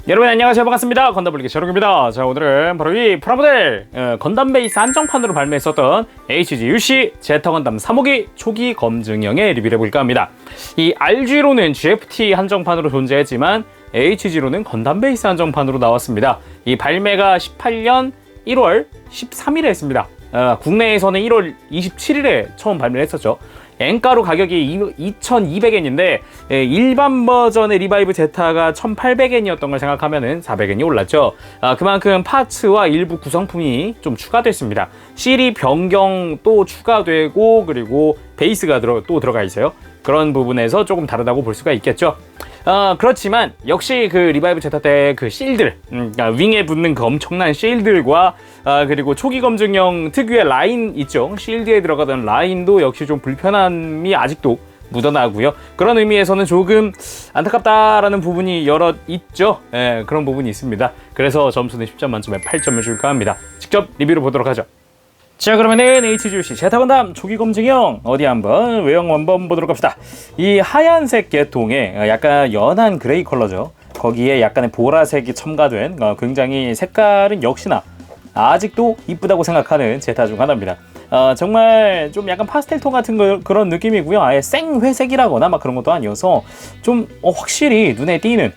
여러분 안녕하세요, 반갑습니다. 건담블리기 셔롱입니다. 자, 오늘은 바로 이 프라모델 건담 베이스 한정판으로 발매했었던 HGUC 제타 건담 3호기 초기 검증형의 리뷰를 해볼까 합니다. 이 RG로는 GFT 한정판으로 존재했지만 HG로는 건담 베이스 한정판으로 나왔습니다. 이 발매가 18년 1월 13일에 했습니다. 국내에서는 1월 27일에 처음 발매를 했었죠. 엔가로 가격이 2,200엔인데 일반 버전의 리바이브 제타가 1,800엔이었던 걸 생각하면 400엔이 올랐죠. 그만큼 파츠와 일부 구성품이 좀 추가됐습니다. 실이 변경 또 추가되고, 그리고 베이스가 또 들어가 있어요. 그런 부분에서 조금 다르다고 볼 수가 있겠죠. 그렇지만 역시 그 리바이브 제타 때 그 실들, 윙에 붙는 그 엄청난 실들과 그리고 초기 검증형 특유의 라인 있죠. 실드에 들어가던 라인도 역시 좀 불편함이 아직도 묻어나고요. 그런 의미에서는 조금 안타깝다라는 부분이 여러 있죠. 그런 부분이 있습니다. 그래서 점수는 10점 만점에 8점을 줄까 합니다. 직접 리뷰를 보도록 하죠. 자, 그러면은 HGUC 제타 건담 초기 검증형 어디 한번 외형 한번 보도록 합시다. 이 하얀색 계통의 약간 연한 그레이 컬러죠. 거기에 약간의 보라색이 첨가된 굉장히 색깔은 역시나 아직도 이쁘다고 생각하는 제타 중 하나입니다. 정말 좀 약간 파스텔 톤 같은 그런 느낌이고요. 아예 생회색이라거나 막 그런 것도 아니어서 좀 확실히 눈에 띄는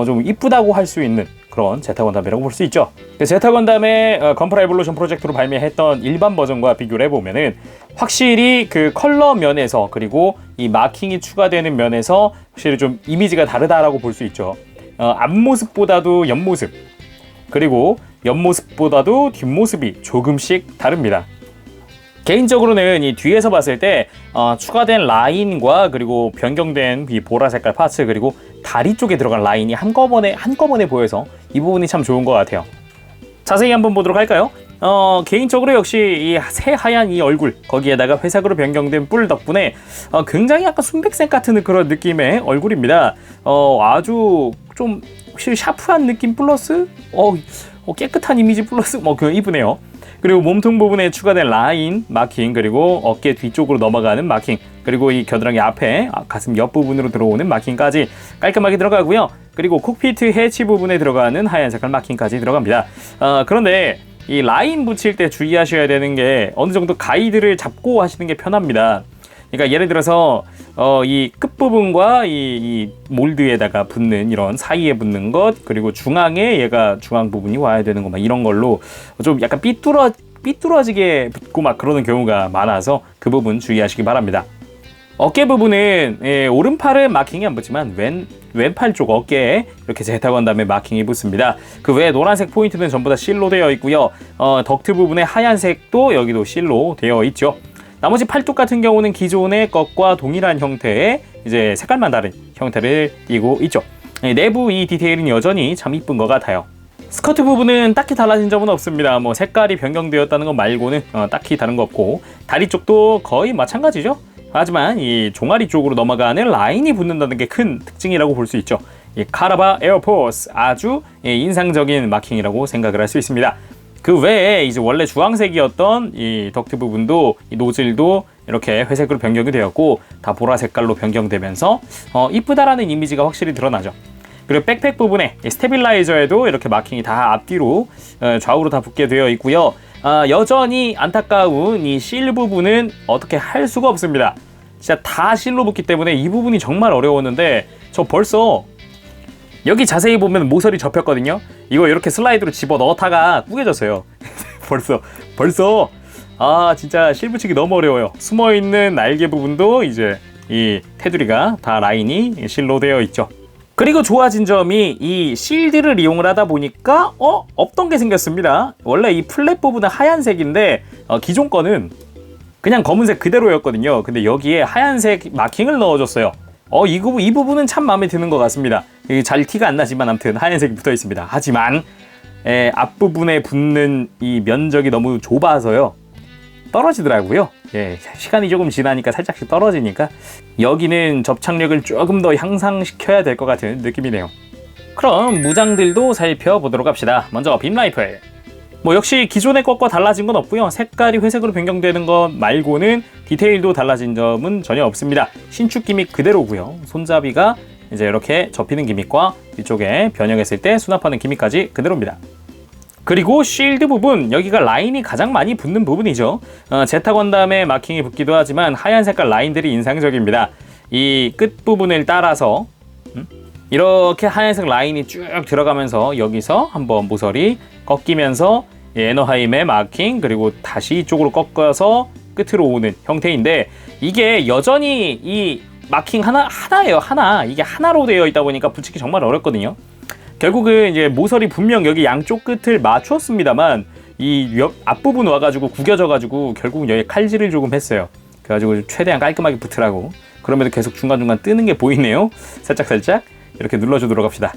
좀 이쁘다고 할 수 있는 그런 제타 건담이라고 볼 수 있죠. 제타 건담의 건프라 에볼루션 프로젝트로 발매했던 일반 버전과 비교를 해보면은 확실히 그 컬러 면에서, 그리고 이 마킹이 추가되는 면에서 확실히 좀 이미지가 다르다라고 볼 수 있죠. 앞모습보다도 옆모습, 그리고 옆모습보다도 뒷모습이 조금씩 다릅니다. 개인적으로는 이 뒤에서 봤을 때 추가된 라인과 그리고 변경된 이 보라 색깔 파츠, 그리고 다리 쪽에 들어간 라인이 한꺼번에 보여서 이 부분이 참 좋은 것 같아요. 자세히 한번 보도록 할까요? 개인적으로 역시 이 새하얀 이 얼굴, 거기에다가 회색으로 변경된 뿔 덕분에 굉장히 약간 순백색 같은 그런 느낌의 얼굴입니다. 아주 좀 확실히 샤프한 느낌 플러스 깨끗한 이미지 플러스 이쁘네요. 그리고 몸통 부분에 추가된 라인 마킹, 그리고 어깨 뒤쪽으로 넘어가는 마킹, 그리고 이 겨드랑이 앞에 가슴 옆부분으로 들어오는 마킹까지 깔끔하게 들어가고요. 그리고 콕피트 해치 부분에 들어가는 하얀 색깔 마킹까지 들어갑니다. 그런데 이 라인 붙일 때 주의하셔야 되는 게 어느 정도 가이드를 잡고 하시는 게 편합니다. 그러니까 예를 들어서 이 끝부분과 이 몰드에다가 붙는 이런 사이에 붙는 것, 그리고 중앙에 얘가 중앙 부분이 와야 되는 거 막 이런 걸로 좀 약간 삐뚤어지게 붙고 막 그러는 경우가 많아서 그 부분 주의하시기 바랍니다. 어깨 부분은 오른팔은 마킹이 안 붙지만 왼팔 쪽 어깨에 이렇게 제타 건담의 마킹이 붙습니다. 그 외에 노란색 포인트는 전부 다 실로 되어 있고요. 덕트 부분에 하얀색도 여기도 실로 되어 있죠. 나머지 팔뚝 같은 경우는 기존의 것과 동일한 형태의 이제 색깔만 다른 형태를 띠고 있죠. 내부 이 디테일은 여전히 참 이쁜 것 같아요. 스커트 부분은 딱히 달라진 점은 없습니다. 색깔이 변경되었다는 것 말고는 딱히 다른 거 없고, 다리 쪽도 거의 마찬가지죠. 하지만 이 종아리 쪽으로 넘어가는 라인이 붙는다는 게 큰 특징이라고 볼 수 있죠. 이 카라바 에어포스 아주 인상적인 마킹이라고 생각을 할 수 있습니다. 그 외에 이제 원래 주황색이었던 이 덕트 부분도, 이 노즐도 이렇게 회색으로 변경이 되었고 다 보라 색깔로 변경되면서 이쁘다라는 이미지가 확실히 드러나죠. 그리고 백팩 부분에 스테빌라이저에도 이렇게 마킹이 다 앞뒤로 좌우로 다 붙게 되어 있고요. 여전히 안타까운 이 실 부분은 어떻게 할 수가 없습니다. 진짜 다 실로 붙기 때문에 이 부분이 정말 어려웠는데, 저 벌써 여기 자세히 보면 모서리 접혔거든요. 이거 이렇게 슬라이드로 집어 넣다가 구겨졌어요. 벌써 진짜 실 붙이기 너무 어려워요. 숨어있는 날개 부분도 이제 이 테두리가 다 라인이 실로 되어 있죠. 그리고 좋아진 점이 이 실드를 이용을 하다 보니까 없던 게 생겼습니다. 원래 이 플랫 부분은 하얀색인데 기존 거는 그냥 검은색 그대로였거든요. 근데 여기에 하얀색 마킹을 넣어줬어요. 이 부분은 참 마음에 드는 것 같습니다. 잘 티가 안 나지만 아무튼 하얀색이 붙어 있습니다. 하지만 앞부분에 붙는 이 면적이 너무 좁아서요, 떨어지더라고요. 시간이 조금 지나니까 살짝씩 떨어지니까 여기는 접착력을 조금 더 향상시켜야 될 것 같은 느낌이네요. 그럼 무장들도 살펴보도록 합시다. 먼저 빔라이플. 역시 기존의 것과 달라진 건 없고요. 색깔이 회색으로 변경되는 것 말고는 디테일도 달라진 점은 전혀 없습니다. 신축 기믹 그대로고요. 손잡이가 이제 이렇게 접히는 기믹과 뒤쪽에 변형했을 때 수납하는 기믹까지 그대로입니다. 그리고 쉴드 부분, 여기가 라인이 가장 많이 붙는 부분이죠. 제타 건담에 마킹이 붙기도 하지만 하얀 색깔 라인들이 인상적입니다. 이 끝부분을 따라서 이렇게 하얀색 라인이 쭉 들어가면서 여기서 한번 모서리 꺾이면서 에너하임의 마킹, 그리고 다시 이쪽으로 꺾어서 끝으로 오는 형태인데, 이게 여전히 이 마킹 하나예요. 하나. 이게 하나로 되어 있다 보니까 붙이기 정말 어렵거든요. 결국은 이제 모서리 분명 여기 양쪽 끝을 맞추었습니다만 이 앞부분 와가지고 구겨져가지고 결국은 여기 칼질을 조금 했어요. 그래가지고 최대한 깔끔하게 붙으라고. 그럼에도 계속 중간중간 뜨는 게 보이네요. 살짝살짝 이렇게 눌러주도록 합시다.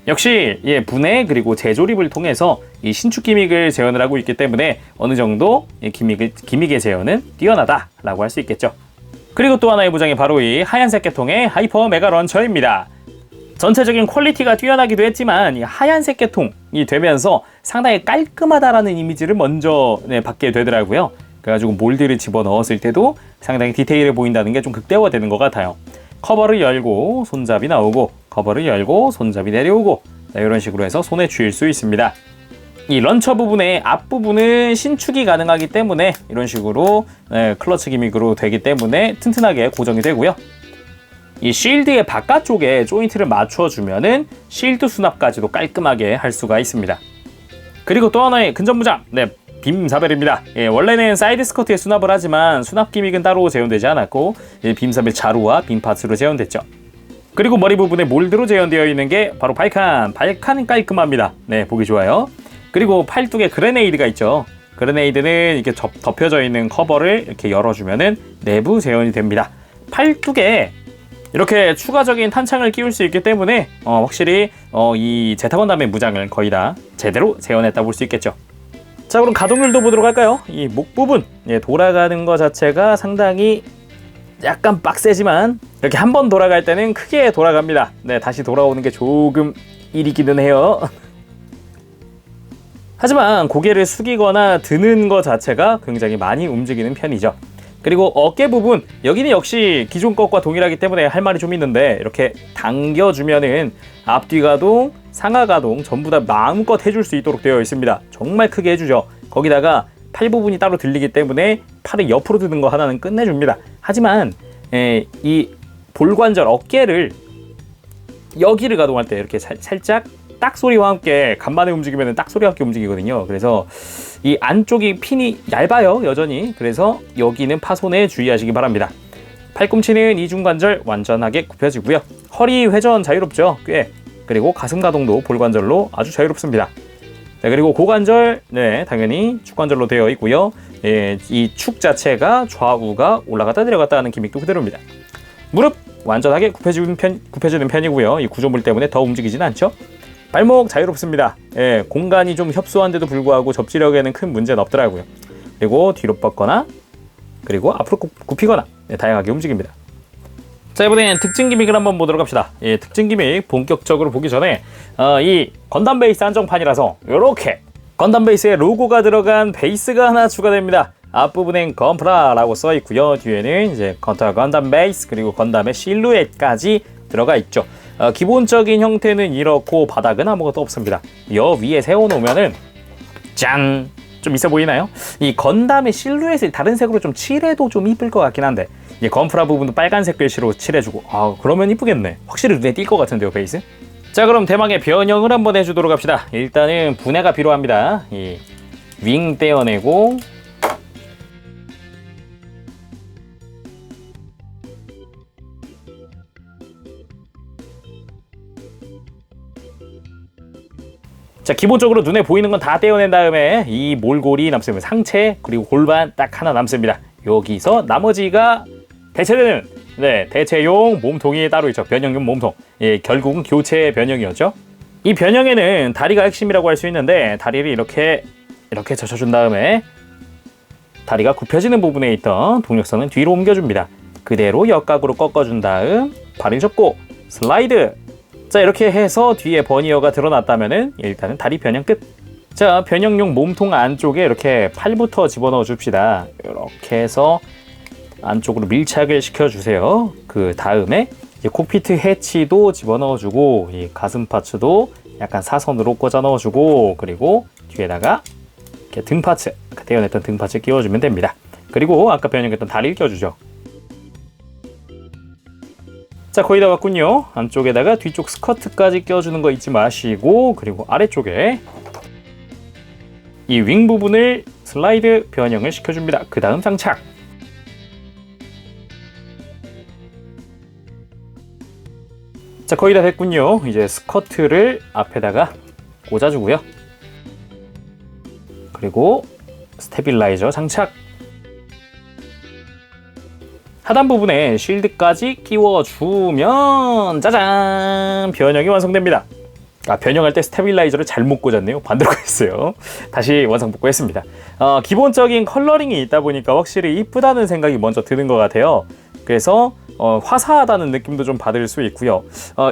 역시 분해 그리고 재조립을 통해서 이 신축 기믹을 재현을 하고 있기 때문에 어느 정도 기믹의 재현은 뛰어나다라고 할 수 있겠죠. 그리고 또 하나의 부장이 바로 이 하얀색 계통의 하이퍼 메가 런처입니다. 전체적인 퀄리티가 뛰어나기도 했지만 이 하얀색 계통이 되면서 상당히 깔끔하다라는 이미지를 먼저 받게 되더라고요. 그래가지고 몰드를 집어넣었을 때도 상당히 디테일해 보인다는 게 좀 극대화되는 것 같아요. 커버를 열고 손잡이 나오고, 커버를 열고 손잡이 내려오고, 이런 식으로 해서 손에 쥘 수 있습니다. 이 런처 부분의 앞부분은 신축이 가능하기 때문에 이런 식으로 클러치 기믹으로 되기 때문에 튼튼하게 고정이 되고요. 이 쉴드의 바깥쪽에 조인트를 맞춰주면은 쉴드 수납까지도 깔끔하게 할 수가 있습니다. 그리고 또 하나의 근접무장, 빔 사벨입니다. 원래는 사이드 스커트에 수납을 하지만 수납 기믹은 따로 재현되지 않았고 빔 사벨 자루와 빔 파츠로 재현됐죠. 그리고 머리 부분에 몰드로 재현되어 있는 게 바로 발칸은 깔끔합니다. 보기 좋아요. 그리고 팔뚝에 그레네이드가 있죠. 그레네이드는 이렇게 덮여져 있는 커버를 이렇게 열어주면은 내부 재현이 됩니다. 팔뚝에 이렇게 추가적인 탄창을 끼울 수 있기 때문에 확실히 이 제타 건담의 무장을 거의 다 제대로 재현했다 볼 수 있겠죠. 자, 그럼 가동률도 보도록 할까요? 이 목 부분 돌아가는 것 자체가 상당히 약간 빡세지만 이렇게 한 번 돌아갈 때는 크게 돌아갑니다. 다시 돌아오는 게 조금 일이기는 해요. 하지만 고개를 숙이거나 드는 것 자체가 굉장히 많이 움직이는 편이죠. 그리고 어깨 부분, 여기는 역시 기존 것과 동일하기 때문에 할 말이 좀 있는데 이렇게 당겨주면은 앞뒤 가동, 상하 가동 전부 다 마음껏 해줄 수 있도록 되어 있습니다. 정말 크게 해주죠. 거기다가 팔 부분이 따로 들리기 때문에 팔을 옆으로 드는 거 하나는 끝내줍니다. 하지만 이 볼관절 어깨를 여기를 가동할 때 이렇게 살짝 딱 소리와 함께 간만에 움직이면 딱 소리와 함께 움직이거든요. 그래서 이 안쪽이 핀이 얇아요, 여전히. 그래서 여기는 파손에 주의하시기 바랍니다. 팔꿈치는 이중관절 완전하게 굽혀지고요. 허리 회전 자유롭죠, 꽤. 그리고 가슴 가동도 볼관절로 아주 자유롭습니다. 자, 그리고 고관절, 당연히 축관절로 되어 있고요. 이 축 자체가 좌우가 올라갔다 내려갔다 하는 기믹도 그대로입니다. 무릎 완전하게 굽혀지는 편이고요. 이 구조물 때문에 더 움직이진 않죠. 발목 자유롭습니다. 공간이 좀 협소한데도 불구하고 접지력에는 큰 문제는 없더라고요. 그리고 뒤로 뻗거나 그리고 앞으로 굽히거나 다양하게 움직입니다. 자, 이번엔 특징 기믹을 한번 보도록 합시다. 특징 기믹 본격적으로 보기 전에 이 건담 베이스 한정판이라서 이렇게 건담 베이스에 로고가 들어간 베이스가 하나 추가됩니다. 앞부분엔 건프라라고 써 있고요. 뒤에는 이제 건담 베이스 그리고 건담의 실루엣까지 들어가 있죠. 기본적인 형태는 이렇고 바닥은 아무것도 없습니다. 여 위에 세워놓으면은 짠! 좀 있어 보이나요? 이 건담의 실루엣을 다른 색으로 좀 칠해도 좀 이쁠 것 같긴 한데 이 건프라 부분도 빨간색 글씨로 칠해주고 그러면 이쁘겠네. 확실히 눈에 띌 것 같은데요, 베이스? 자, 그럼 대망의 변형을 한번 해주도록 합시다. 일단은 분해가 필요합니다. 이 윙 떼어내고 자, 기본적으로 눈에 보이는 건 다 떼어낸 다음에 이 몰골이 남습니다. 상체 그리고 골반 딱 하나 남습니다. 여기서 나머지가 대체되는 대체용 몸통이 따로 있죠. 변형용 몸통. 결국은 교체 변형이었죠. 이 변형에는 다리가 핵심이라고 할 수 있는데 다리를 이렇게 젖혀준 다음에 다리가 굽혀지는 부분에 있던 동력선은 뒤로 옮겨줍니다. 그대로 역각으로 꺾어준 다음 발을 접고 슬라이드. 자, 이렇게 해서 뒤에 버니어가 드러났다면은 일단은 다리 변형 끝. 자, 변형용 몸통 안쪽에 이렇게 팔부터 집어넣어 줍시다. 이렇게 해서 안쪽으로 밀착을 시켜주세요. 그 다음에 이제 콕피트 해치도 집어넣어주고 이 가슴 파츠도 약간 사선으로 꽂아 넣어주고 그리고 뒤에다가 이렇게 등 파츠, 떼어냈던 등 파츠 끼워주면 됩니다. 그리고 아까 변형했던 다리를 껴주죠. 자, 거의 다 왔군요. 안쪽에다가 뒤쪽 스커트까지 껴주는 거 잊지 마시고 그리고 아래쪽에 이 윙 부분을 슬라이드 변형을 시켜줍니다. 그 다음 장착. 자, 거의 다 됐군요. 이제 스커트를 앞에다가 꽂아주고요. 그리고 스테빌라이저 장착. 하단 부분에 쉴드까지 끼워주면 짜잔! 변형이 완성됩니다. 변형할 때 스테빌라이저를 잘못 꽂았네요. 반대로 꽂았어요. 다시 원상복구했습니다. 기본적인 컬러링이 있다 보니까 확실히 이쁘다는 생각이 먼저 드는 것 같아요. 그래서 화사하다는 느낌도 좀 받을 수 있고요.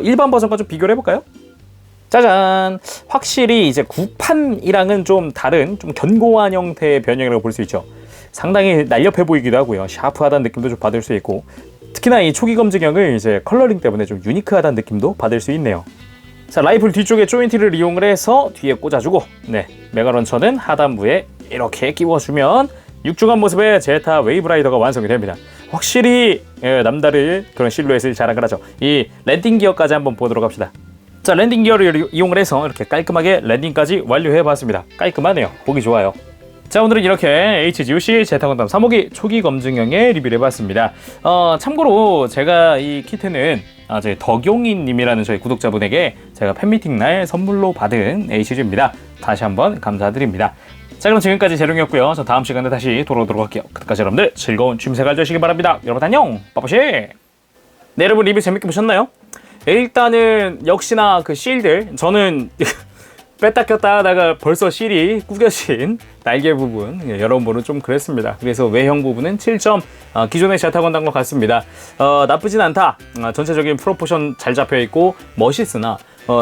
일반 버전과 좀 비교를 해볼까요? 짜잔! 확실히 이제 구판이랑은 좀 다른, 좀 견고한 형태의 변형이라고 볼 수 있죠. 상당히 날렵해 보이기도 하고요. 샤프하다는 느낌도 좀 받을 수 있고, 특히나 이 초기 검증형을 이제 컬러링 때문에 좀 유니크하다는 느낌도 받을 수 있네요. 자, 라이플 뒤쪽에 조인티를 이용을 해서 뒤에 꽂아주고, 네, 메가런처는 하단부에 이렇게 끼워주면 육중한 모습의 제타 웨이브라이더가 완성이 됩니다. 확실히 남다른 그런 실루엣을 자랑을 하죠. 이 랜딩 기어까지 한번 보도록 합시다. 자, 랜딩 기어를 이용을 해서 이렇게 깔끔하게 랜딩까지 완료해봤습니다. 깔끔하네요. 보기 좋아요. 자, 오늘은 이렇게 HGUC 제타 건담 3호기 초기 검증형의 리뷰를 해봤습니다. 참고로 제가 이 키트는 저희 덕용이님이라는 저희 구독자분에게 제가 팬미팅 날 선물로 받은 HG입니다. 다시 한번 감사드립니다. 자, 그럼 지금까지 재룡이었고요. 저 다음 시간에 다시 돌아오도록 할게요. 그때까지 여러분들 즐거운 취미생활 되시길 바랍니다. 여러분 안녕! 빠빠시! 네, 여러분 리뷰 재밌게 보셨나요? 일단은 역시나 그 실들 저는 뺐다 꼈다 하다가 벌써 실이 구겨진 날개 부분 여러분 보는 좀 그랬습니다. 그래서 외형 부분은 7점, 기존의 제타 건담과 같습니다. 나쁘진 않다. 전체적인 프로포션 잘 잡혀 있고 멋있으나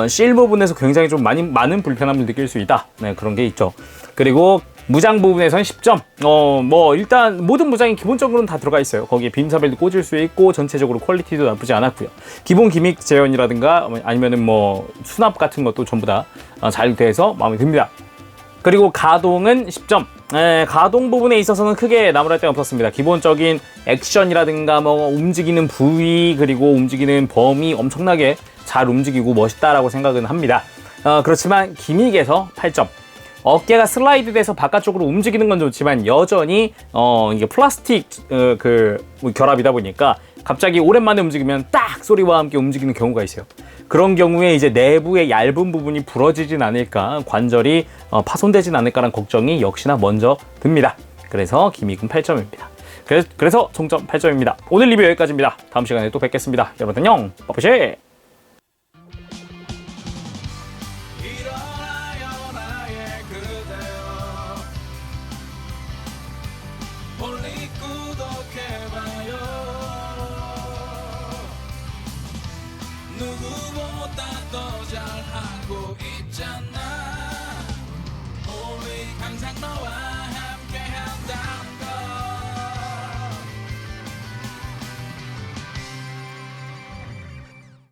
실 부분에서 굉장히 좀 많은 불편함을 느낄 수 있다. 네, 그런 게 있죠. 그리고 무장 부분에서는 10점. 뭐 일단 모든 무장이 기본적으로는 다 들어가 있어요. 거기에 빔사벨도 꽂을 수 있고 전체적으로 퀄리티도 나쁘지 않았고요. 기본 기믹 재현이라든가 아니면은 뭐 수납 같은 것도 전부 다 잘 돼서 마음에 듭니다. 그리고 가동은 10점. 가동 부분에 있어서는 크게 나무랄 데 없었습니다. 기본적인 액션이라든가 뭐 움직이는 부위 그리고 움직이는 범위 엄청나게 잘 움직이고 멋있다라고 생각은 합니다. 그렇지만 기믹에서 8점. 어깨가 슬라이드 돼서 바깥쪽으로 움직이는 건 좋지만 여전히 이게 플라스틱 결합이다 보니까 갑자기 오랜만에 움직이면 딱 소리와 함께 움직이는 경우가 있어요. 그런 경우에 이제 내부의 얇은 부분이 부러지진 않을까, 관절이 파손되진 않을까라는 걱정이 역시나 먼저 듭니다. 그래서 기믹은 8점입니다. 그래서 총점 8점입니다. 오늘 리뷰 여기까지입니다. 다음 시간에 또 뵙겠습니다. 여러분 안녕! 빠빠시! 누구보다 더 잘하고 있잖아.